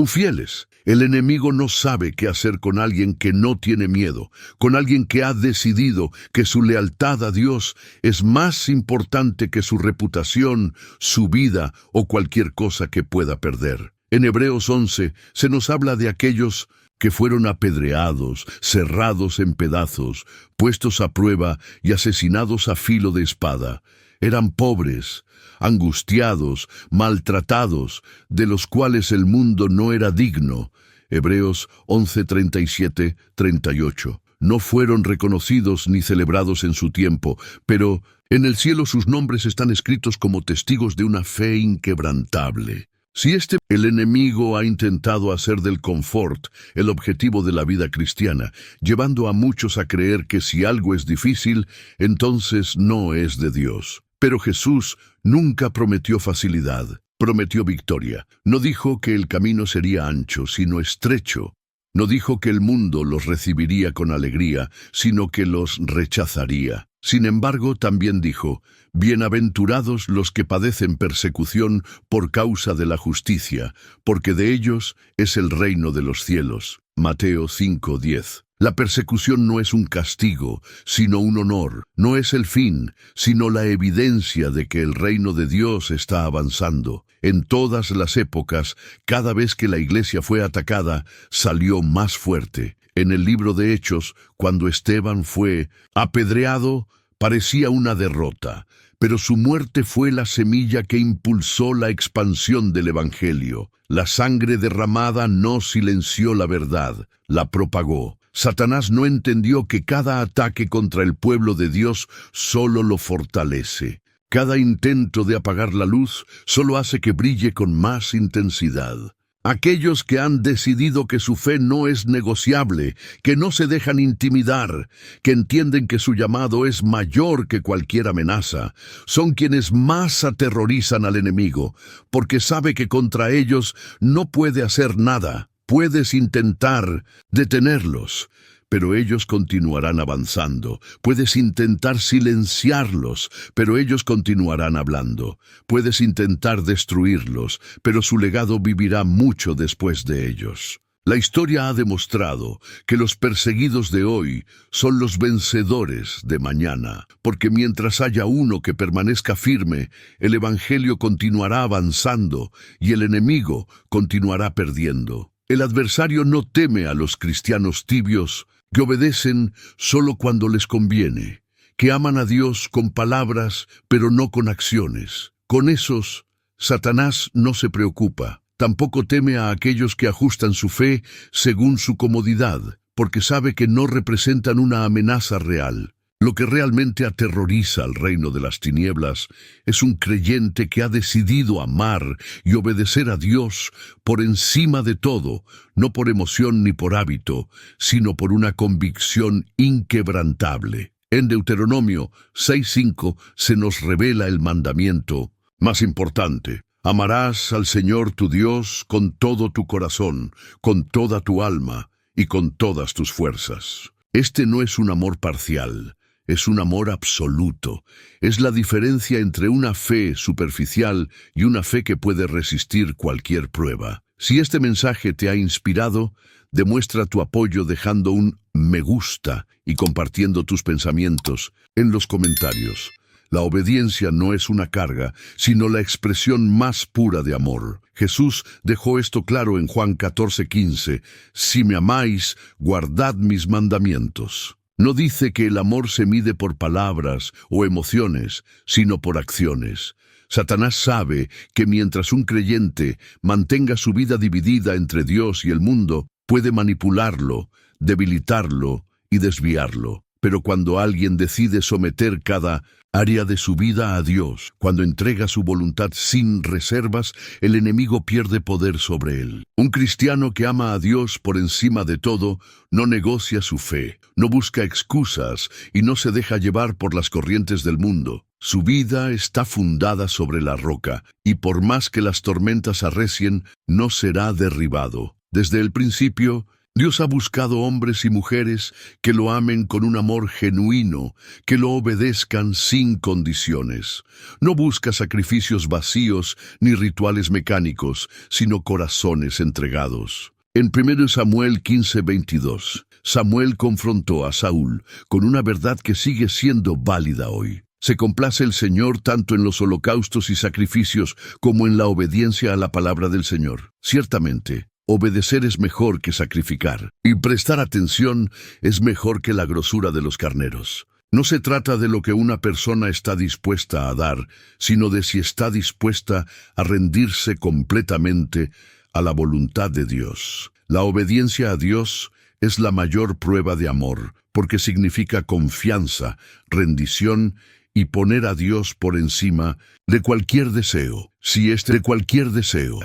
fieles. El enemigo no sabe qué hacer con alguien que no tiene miedo, con alguien que ha decidido que su lealtad a Dios es más importante que su reputación, su vida o cualquier cosa que pueda perder. En Hebreos 11 se nos habla de aquellos que fueron apedreados, cerrados en pedazos, puestos a prueba y asesinados a filo de espada. Eran pobres, angustiados, maltratados, de los cuales el mundo no era digno. Hebreos 11, 37, 38. No fueron reconocidos ni celebrados en su tiempo, pero en el cielo sus nombres están escritos como testigos de una fe inquebrantable. Si el enemigo ha intentado hacer del confort el objetivo de la vida cristiana, llevando a muchos a creer que si algo es difícil, entonces no es de Dios. Pero Jesús nunca prometió facilidad, prometió victoria. No dijo que el camino sería ancho, sino estrecho. No dijo que el mundo los recibiría con alegría, sino que los rechazaría. Sin embargo, también dijo: bienaventurados los que padecen persecución por causa de la justicia, porque de ellos es el reino de los cielos. Mateo 5:10. La persecución no es un castigo, sino un honor. No es el fin, sino la evidencia de que el reino de Dios está avanzando. En todas las épocas, cada vez que la iglesia fue atacada, salió más fuerte. En el libro de Hechos, cuando Esteban fue apedreado, parecía una derrota, pero su muerte fue la semilla que impulsó la expansión del Evangelio. La sangre derramada no silenció la verdad, la propagó. Satanás no entendió que cada ataque contra el pueblo de Dios solo lo fortalece. Cada intento de apagar la luz solo hace que brille con más intensidad. Aquellos que han decidido que su fe no es negociable, que no se dejan intimidar, que entienden que su llamado es mayor que cualquier amenaza, son quienes más aterrorizan al enemigo, porque sabe que contra ellos no puede hacer nada. Puedes intentar detenerlos, pero ellos continuarán avanzando. Puedes intentar silenciarlos, pero ellos continuarán hablando. Puedes intentar destruirlos, pero su legado vivirá mucho después de ellos. La historia ha demostrado que los perseguidos de hoy son los vencedores de mañana, porque mientras haya uno que permanezca firme, el Evangelio continuará avanzando y el enemigo continuará perdiendo. El adversario no teme a los cristianos tibios que obedecen solo cuando les conviene, que aman a Dios con palabras pero no con acciones. Con esos, Satanás no se preocupa. Tampoco teme a aquellos que ajustan su fe según su comodidad, porque sabe que no representan una amenaza real. Lo que realmente aterroriza al reino de las tinieblas es un creyente que ha decidido amar y obedecer a Dios por encima de todo, no por emoción ni por hábito, sino por una convicción inquebrantable. En Deuteronomio 6:5 se nos revela el mandamiento más importante: amarás al Señor tu Dios con todo tu corazón, con toda tu alma y con todas tus fuerzas. Este no es un amor parcial. Es un amor absoluto. Es la diferencia entre una fe superficial y una fe que puede resistir cualquier prueba. Si este mensaje te ha inspirado, Demuestra tu apoyo dejando un me gusta y compartiendo tus pensamientos en los comentarios. La obediencia no es una carga, sino la expresión más pura de amor. Jesús dejó esto claro en Juan 14:15. Si me amáis, guardad mis mandamientos. No dice que el amor se mide por palabras o emociones, sino por acciones. Satanás sabe que mientras un creyente mantenga su vida dividida entre Dios y el mundo, puede manipularlo, debilitarlo y desviarlo. Pero cuando alguien decide someter cada área de su vida a Dios, cuando entrega su voluntad sin reservas, el enemigo pierde poder sobre él. Un cristiano que ama a Dios por encima de todo, no negocia su fe, no busca excusas y no se deja llevar por las corrientes del mundo. Su vida está fundada sobre la roca, y por más que las tormentas arrecien, no será derribado. Desde el principio, Dios ha buscado hombres y mujeres que lo amen con un amor genuino, que lo obedezcan sin condiciones. No busca sacrificios vacíos ni rituales mecánicos, sino corazones entregados. En 1 Samuel 15:22, Samuel confrontó a Saúl con una verdad que sigue siendo válida hoy. Se complace el Señor tanto en los holocaustos y sacrificios como en la obediencia a la palabra del Señor. Ciertamente, obedecer es mejor que sacrificar, y prestar atención es mejor que la grosura de los carneros. No se trata de lo que una persona está dispuesta a dar, sino de si está dispuesta a rendirse completamente a la voluntad de Dios. La obediencia a Dios es la mayor prueba de amor, porque significa confianza, rendición y poner a Dios por encima de cualquier deseo, de cualquier deseo.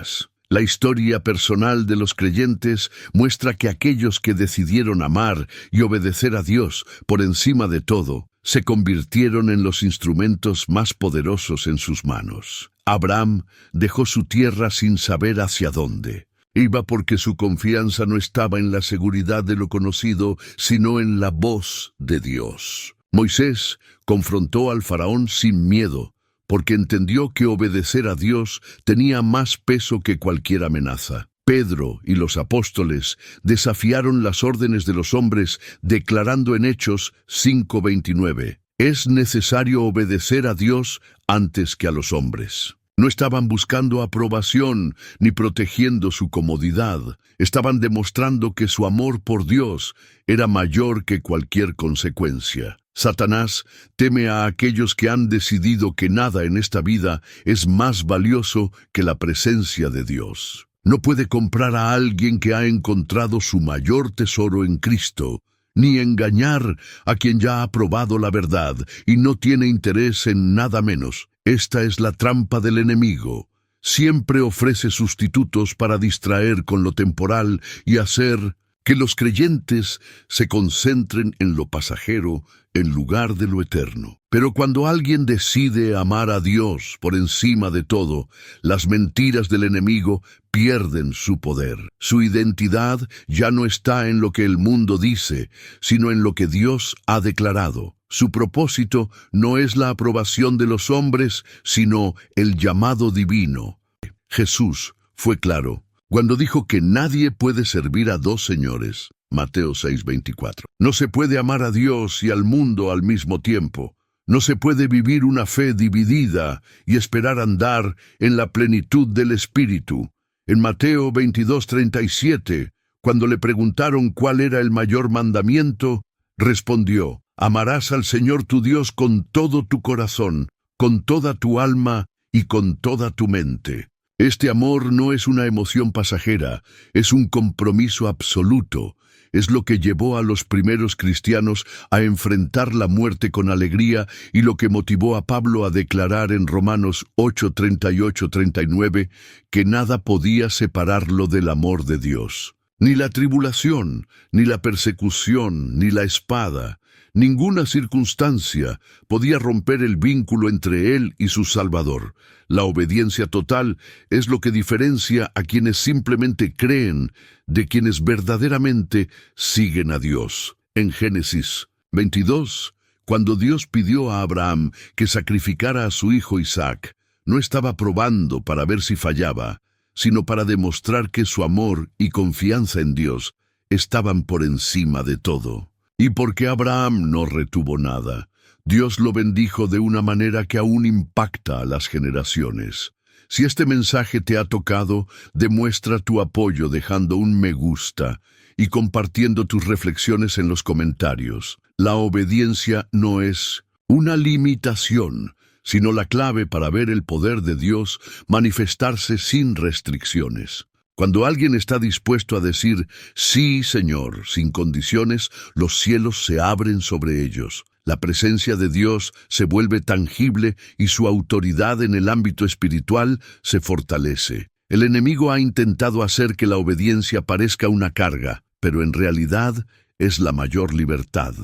La historia personal de los creyentes muestra que aquellos que decidieron amar y obedecer a Dios por encima de todo, se convirtieron en los instrumentos más poderosos en sus manos. Abraham dejó su tierra sin saber hacia dónde. Iba porque su confianza no estaba en la seguridad de lo conocido, sino en la voz de Dios. Moisés confrontó al faraón sin miedo, porque entendió que obedecer a Dios tenía más peso que cualquier amenaza. Pedro y los apóstoles desafiaron las órdenes de los hombres, declarando en Hechos 5:29, es necesario obedecer a Dios antes que a los hombres. No estaban buscando aprobación ni protegiendo su comodidad. Estaban demostrando que su amor por Dios era mayor que cualquier consecuencia. Satanás teme a aquellos que han decidido que nada en esta vida es más valioso que la presencia de Dios. No puede comprar a alguien que ha encontrado su mayor tesoro en Cristo, ni engañar a quien ya ha probado la verdad y no tiene interés en nada menos. Esta es la trampa del enemigo. Siempre ofrece sustitutos para distraer con lo temporal y hacer que los creyentes se concentren en lo pasajero en lugar de lo eterno. Pero cuando alguien decide amar a Dios por encima de todo, las mentiras del enemigo pierden su poder. Su identidad ya no está en lo que el mundo dice, sino en lo que Dios ha declarado. Su propósito no es la aprobación de los hombres, sino el llamado divino. Jesús fue claro cuando dijo que nadie puede servir a dos señores. Mateo 6:24. No se puede amar a Dios y al mundo al mismo tiempo. No se puede vivir una fe dividida y esperar andar en la plenitud del Espíritu. En Mateo 22:37, cuando le preguntaron cuál era el mayor mandamiento, respondió: amarás al Señor tu Dios con todo tu corazón, con toda tu alma y con toda tu mente. Este amor no es una emoción pasajera, es un compromiso absoluto. Es lo que llevó a los primeros cristianos a enfrentar la muerte con alegría y lo que motivó a Pablo a declarar en Romanos 8:38-39 que nada podía separarlo del amor de Dios. Ni la tribulación, ni la persecución, ni la espada, ninguna circunstancia podía romper el vínculo entre él y su Salvador. La obediencia total es lo que diferencia a quienes simplemente creen de quienes verdaderamente siguen a Dios. En Génesis 22, cuando Dios pidió a Abraham que sacrificara a su hijo Isaac, no estaba probando para ver si fallaba, sino para demostrar que su amor y confianza en Dios estaban por encima de todo. Y porque Abraham no retuvo nada, Dios lo bendijo de una manera que aún impacta a las generaciones. Si este mensaje te ha tocado, demuestra tu apoyo dejando un me gusta y compartiendo tus reflexiones en los comentarios. La obediencia no es una limitación, sino la clave para ver el poder de Dios manifestarse sin restricciones. Cuando alguien está dispuesto a decir, sí, Señor, sin condiciones, los cielos se abren sobre ellos. La presencia de Dios se vuelve tangible y su autoridad en el ámbito espiritual se fortalece. El enemigo ha intentado hacer que la obediencia parezca una carga, pero en realidad es la mayor libertad.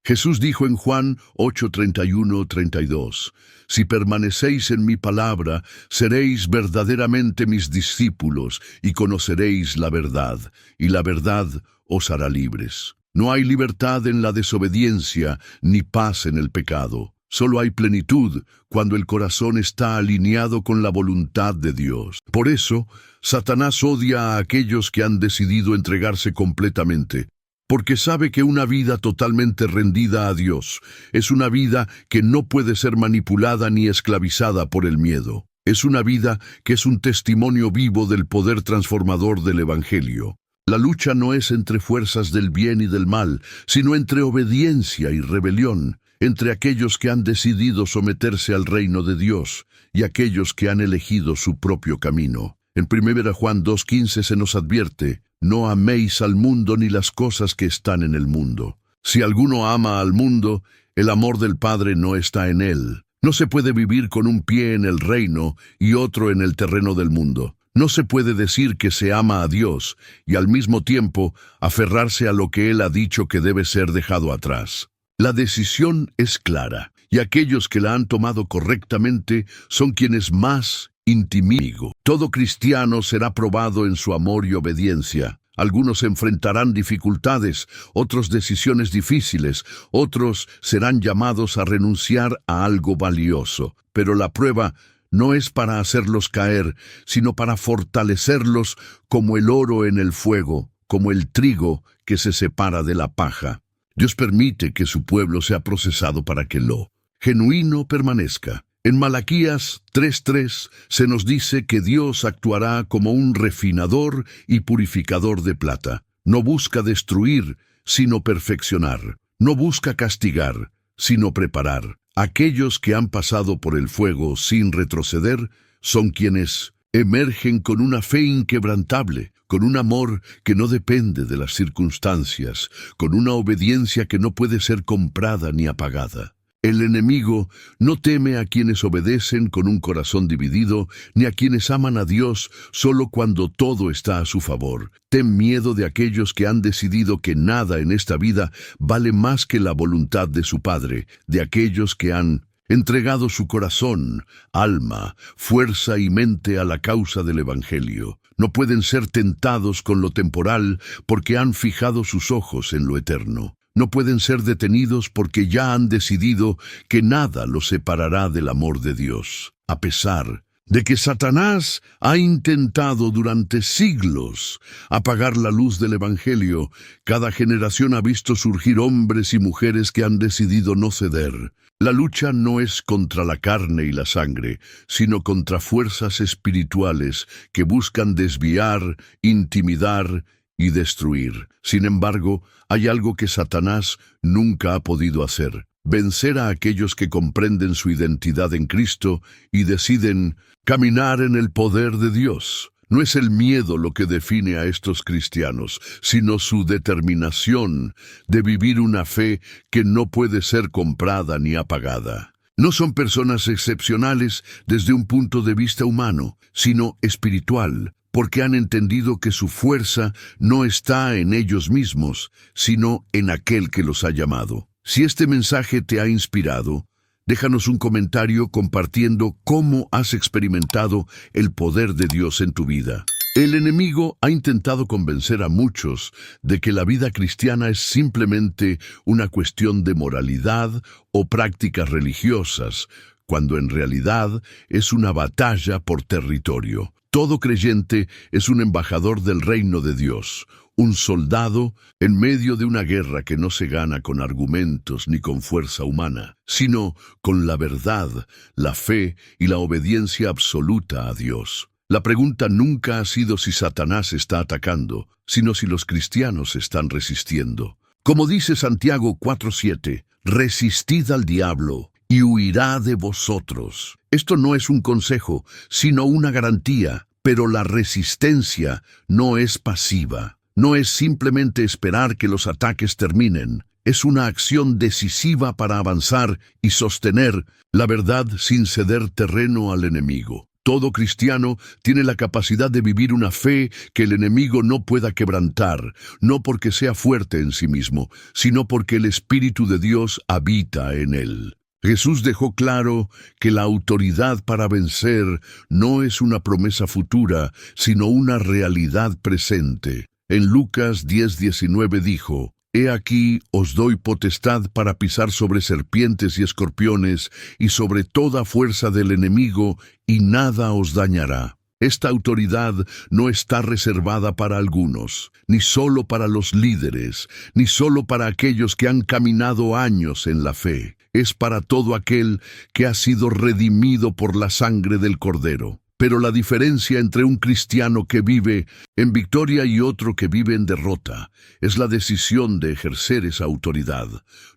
Jesús dijo en Juan 8:31-32, «Si permanecéis en mi palabra, seréis verdaderamente mis discípulos y conoceréis la verdad, y la verdad os hará libres». No hay libertad en la desobediencia ni paz en el pecado. Solo hay plenitud cuando el corazón está alineado con la voluntad de Dios. Por eso, Satanás odia a aquellos que han decidido entregarse completamente, porque sabe que una vida totalmente rendida a Dios es una vida que no puede ser manipulada ni esclavizada por el miedo. Es una vida que es un testimonio vivo del poder transformador del Evangelio. La lucha no es entre fuerzas del bien y del mal, sino entre obediencia y rebelión, entre aquellos que han decidido someterse al reino de Dios y aquellos que han elegido su propio camino. En 1 Juan 2:15 se nos advierte, «No améis al mundo ni las cosas que están en el mundo». Si alguno ama al mundo, el amor del Padre no está en él. No se puede vivir con un pie en el reino y otro en el terreno del mundo. No se puede decir que se ama a Dios y al mismo tiempo aferrarse a lo que Él ha dicho que debe ser dejado atrás. La decisión es clara, y aquellos que la han tomado correctamente son quienes más intimidan. Todo cristiano será probado en su amor y obediencia. Algunos enfrentarán dificultades, otros decisiones difíciles, otros serán llamados a renunciar a algo valioso. Pero la prueba no es para hacerlos caer, sino para fortalecerlos como el oro en el fuego, como el trigo que se separa de la paja. Dios permite que su pueblo sea procesado para que lo genuino permanezca. En Malaquías 3:3 se nos dice que Dios actuará como un refinador y purificador de plata. No busca destruir, sino perfeccionar. No busca castigar, sino preparar. Aquellos que han pasado por el fuego sin retroceder son quienes emergen con una fe inquebrantable, con un amor que no depende de las circunstancias, con una obediencia que no puede ser comprada ni apagada. El enemigo no teme a quienes obedecen con un corazón dividido, ni a quienes aman a Dios solo cuando todo está a su favor. Ten miedo de aquellos que han decidido que nada en esta vida vale más que la voluntad de su Padre, de aquellos que han entregado su corazón, alma, fuerza y mente a la causa del Evangelio. No pueden ser tentados con lo temporal porque han fijado sus ojos en lo eterno. No pueden ser detenidos porque ya han decidido que nada los separará del amor de Dios. A pesar de que Satanás ha intentado durante siglos apagar la luz del Evangelio, cada generación ha visto surgir hombres y mujeres que han decidido no ceder. La lucha no es contra la carne y la sangre, sino contra fuerzas espirituales que buscan desviar, intimidar y destruir. Sin embargo, hay algo que Satanás nunca ha podido hacer: vencer a aquellos que comprenden su identidad en Cristo y deciden caminar en el poder de Dios. No es el miedo lo que define a estos cristianos, sino su determinación de vivir una fe que no puede ser comprada ni apagada. No son personas excepcionales desde un punto de vista humano, sino espiritual, porque han entendido que su fuerza no está en ellos mismos, sino en aquel que los ha llamado. Si este mensaje te ha inspirado, déjanos un comentario compartiendo cómo has experimentado el poder de Dios en tu vida. El enemigo ha intentado convencer a muchos de que la vida cristiana es simplemente una cuestión de moralidad o prácticas religiosas, cuando en realidad es una batalla por territorio. Todo creyente es un embajador del reino de Dios, un soldado en medio de una guerra que no se gana con argumentos ni con fuerza humana, sino con la verdad, la fe y la obediencia absoluta a Dios. La pregunta nunca ha sido si Satanás está atacando, sino si los cristianos están resistiendo. Como dice Santiago 4:7, resistid al diablo y huirá de vosotros. Esto no es un consejo, sino una garantía, pero la resistencia no es pasiva. No es simplemente esperar que los ataques terminen. Es una acción decisiva para avanzar y sostener la verdad sin ceder terreno al enemigo. Todo cristiano tiene la capacidad de vivir una fe que el enemigo no pueda quebrantar, no porque sea fuerte en sí mismo, sino porque el Espíritu de Dios habita en él. Jesús dejó claro que la autoridad para vencer no es una promesa futura, sino una realidad presente. En Lucas 10:19 dijo: He aquí os doy potestad para pisar sobre serpientes y escorpiones y sobre toda fuerza del enemigo, y nada os dañará. Esta autoridad no está reservada para algunos, ni solo para los líderes, ni solo para aquellos que han caminado años en la fe. Es para todo aquel que ha sido redimido por la sangre del Cordero. Pero la diferencia entre un cristiano que vive en victoria y otro que vive en derrota es la decisión de ejercer esa autoridad.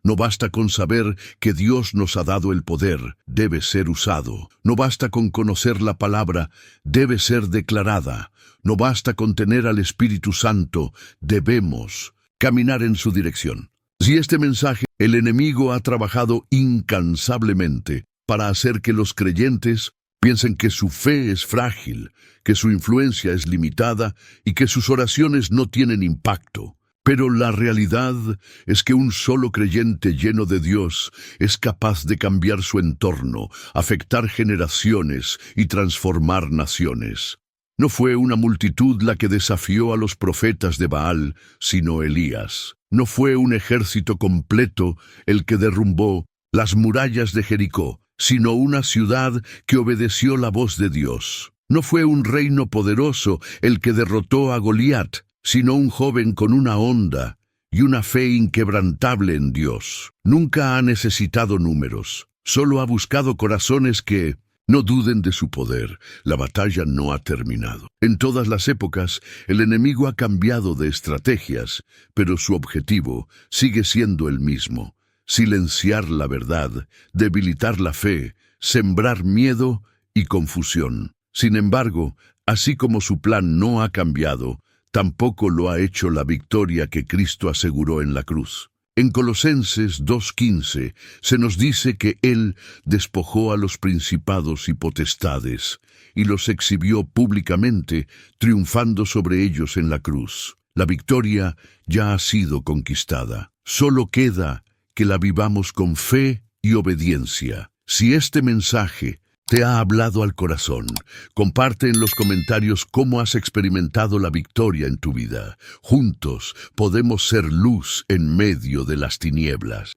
No basta con saber que Dios nos ha dado el poder, debe ser usado. No basta con conocer la palabra, debe ser declarada. No basta con tener al Espíritu Santo, debemos caminar en su dirección. Si este mensaje, el enemigo ha trabajado incansablemente para hacer que los creyentes piensen que su fe es frágil, que su influencia es limitada y que sus oraciones no tienen impacto. Pero la realidad es que un solo creyente lleno de Dios es capaz de cambiar su entorno, afectar generaciones y transformar naciones. No fue una multitud la que desafió a los profetas de Baal, sino Elías. No fue un ejército completo el que derrumbó las murallas de Jericó, sino una ciudad que obedeció la voz de Dios. No fue un reino poderoso el que derrotó a Goliat, sino un joven con una honda y una fe inquebrantable en Dios. Nunca ha necesitado números, solo ha buscado corazones que no duden de su poder. La batalla no ha terminado. En todas las épocas, el enemigo ha cambiado de estrategias, pero su objetivo sigue siendo el mismo: silenciar la verdad, debilitar la fe, sembrar miedo y confusión. Sin embargo, así como su plan no ha cambiado, tampoco lo ha hecho la victoria que Cristo aseguró en la cruz. En Colosenses 2:15 se nos dice que Él despojó a los principados y potestades y los exhibió públicamente, triunfando sobre ellos en la cruz. La victoria ya ha sido conquistada. Solo queda que la vivamos con fe y obediencia. Si este mensaje te ha hablado al corazón, comparte en los comentarios cómo has experimentado la victoria en tu vida. Juntos podemos ser luz en medio de las tinieblas.